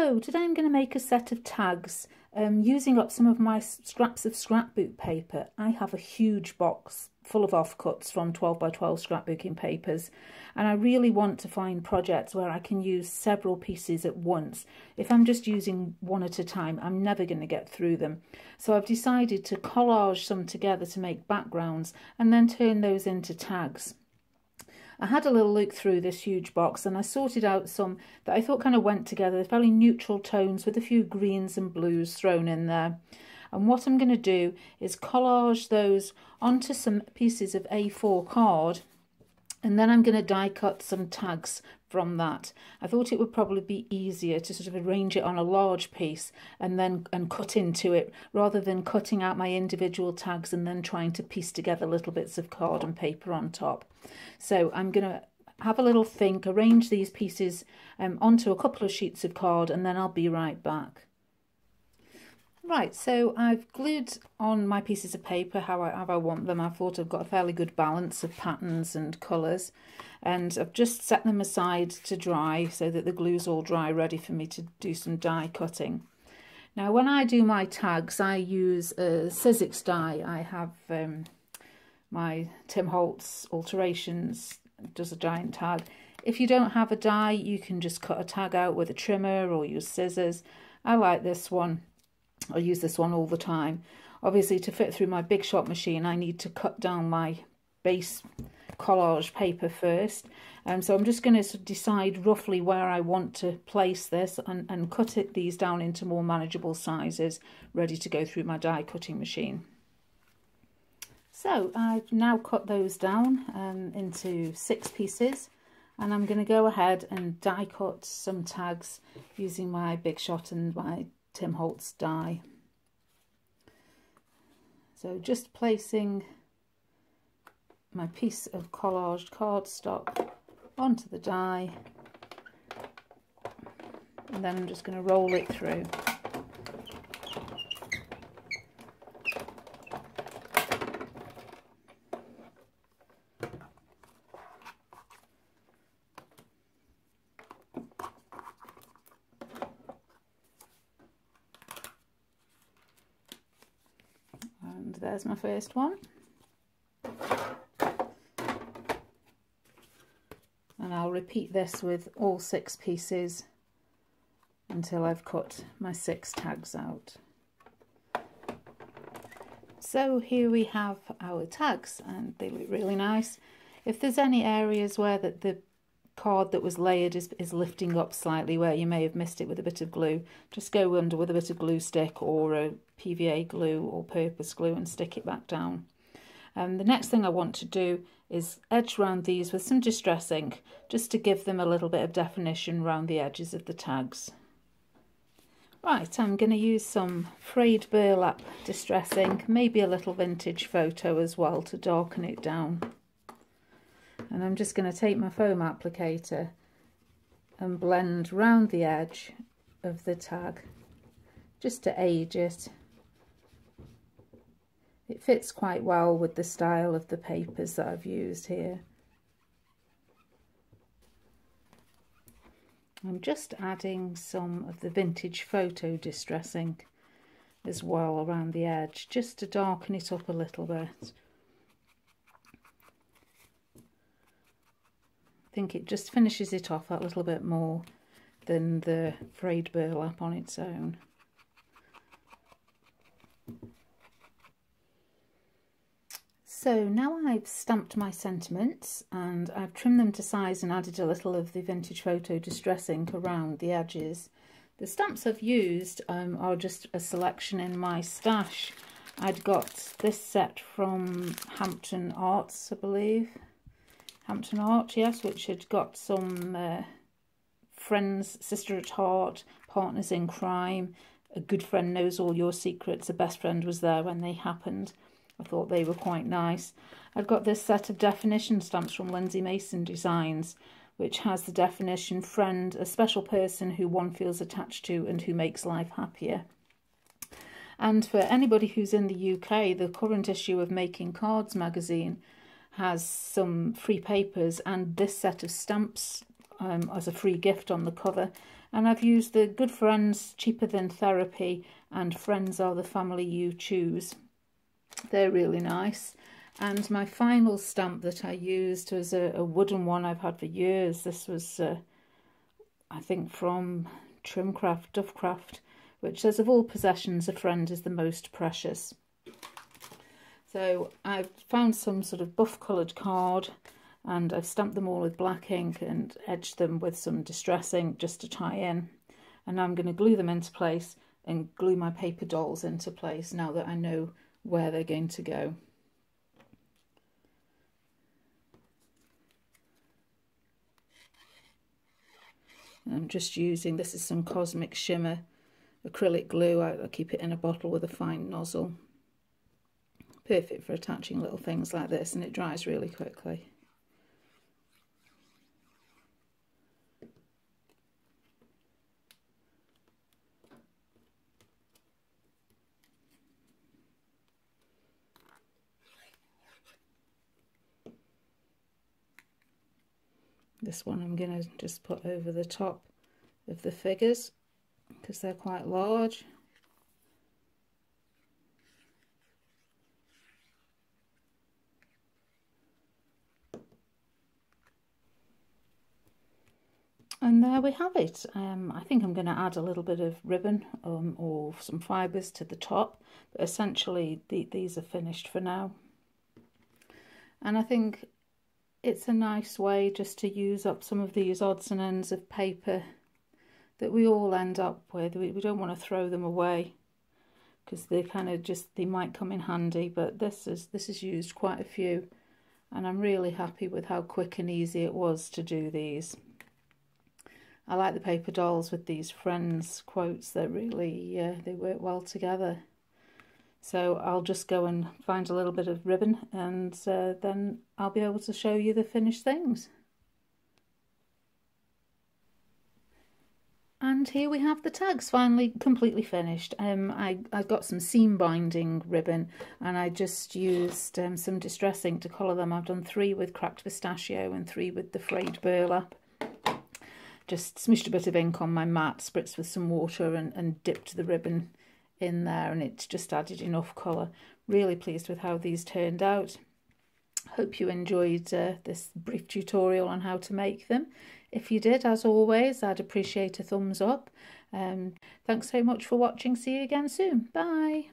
So today I'm going to make a set of tags using up some of my scraps of scrapbook paper. I have a huge box full of offcuts from 12 by 12 scrapbooking papers, and I really want to find projects where I can use several pieces at once. If I'm just using one at a time, I'm never going to get through them. So I've decided to collage some together to make backgrounds and then turn those into tags. I had a little look through this huge box and I sorted out some that I thought kind of went together, fairly neutral tones with a few greens and blues thrown in there. And what I'm going to do is collage those onto some pieces of A4 card, and then I'm going to die cut some tags from that. I thought it would probably be easier to sort of arrange it on a large piece and cut into it, rather than cutting out my individual tags and then trying to piece together little bits of card and paper on top. So I'm going to have a little think, arrange these pieces onto a couple of sheets of card, and then I'll be right back. Right, so I've glued on my pieces of paper how I want them. I thought I've got a fairly good balance of patterns and colours, and I've just set them aside to dry so that the glue's all dry, ready for me to do some die cutting. Now when I do my tags, I use a Sizzix die. I have my Tim Holtz Alterations does a giant tag. If you don't have a die, you can just cut a tag out with a trimmer or use scissors. I like this one. I use this one all the time. Obviously, to fit through my Big Shot machine, I need to cut down my base collage paper first. So I'm just going to decide roughly where I want to place this and cut these down into more manageable sizes, ready to go through my die cutting machine. So I've now cut those down into 6 pieces, and I'm going to go ahead and die cut some tags using my Big Shot and my Tim Holtz die. So just placing my piece of collaged cardstock onto the die, and then I'm just going to roll it through. And there's my first one. And I'll repeat this with all 6 pieces until I've cut my 6 tags out. So here we have our tags, and they look really nice. If there's any areas where the card that was layered is lifting up slightly, where you may have missed it with a bit of glue, just go under with a bit of glue stick or a PVA glue or purpose glue and stick it back down. The next thing I want to do is edge round these with some distress ink, just to give them a little bit of definition around the edges of the tags. Right, I'm going to use some frayed burlap distress ink, maybe a little vintage photo as well, to darken it down. And I'm just going to take my foam applicator and blend round the edge of the tag just to age it. It fits quite well with the style of the papers that I've used here. I'm just adding some of the vintage photo distress ink as well around the edge, just to darken it up a little bit. I think it just finishes it off a little bit more than the frayed burlap on its own. So now I've stamped my sentiments and I've trimmed them to size and added a little of the vintage photo distress ink around the edges. The stamps I've used are just a selection in my stash. I'd got this set from Hampton Arts, I believe. Hampton Art, yes, which had got some friends, sister at heart, partners in crime, a good friend knows all your secrets, a best friend was there when they happened. I thought they were quite nice. I've got this set of definition stamps from Lindsay Mason Designs, which has the definition friend, a special person who one feels attached to and who makes life happier. And for anybody who's in the UK, the current issue of Making Cards magazine has some free papers and this set of stamps as a free gift on the cover. And I've used the Good Friends Cheaper Than Therapy and Friends Are the Family You Choose. They're really nice. And my final stamp that I used was a wooden one I've had for years. This was, I think, from Trimcraft, Duffcraft, which says, of all possessions, a friend is the most precious. So I've found some sort of buff coloured card, and I've stamped them all with black ink and edged them with some distress ink just to tie in. And now I'm going to glue them into place and glue my paper dolls into place now that I know where they're going to go. I'm just using, this is some Cosmic Shimmer acrylic glue. I keep it in a bottle with a fine nozzle. Perfect for attaching little things like this, and it dries really quickly. This one I'm going to just put over the top of the figures because they're quite large. And there we have it. I think I'm going to add a little bit of ribbon or some fibres to the top, but essentially these are finished for now. And I think it's a nice way just to use up some of these odds and ends of paper that we all end up with. We don't want to throw them away because they kind of just, they might come in handy, but this is used quite a few, and I'm really happy with how quick and easy it was to do these. I like the paper dolls with these friends quotes. They're really, they work well together. So I'll just go and find a little bit of ribbon, and then I'll be able to show you the finished things. And here we have the tags finally completely finished. I got some seam binding ribbon, and I just used some distress ink to colour them. I've done 3 with cracked pistachio and 3 with the frayed burlap. Just smooshed a bit of ink on my mat, spritzed with some water, and dipped the ribbon in there, and it's just added enough colour. Really pleased with how these turned out. Hope you enjoyed this brief tutorial on how to make them. If you did, as always, I'd appreciate a thumbs up. Thanks so much for watching. See you again soon. Bye.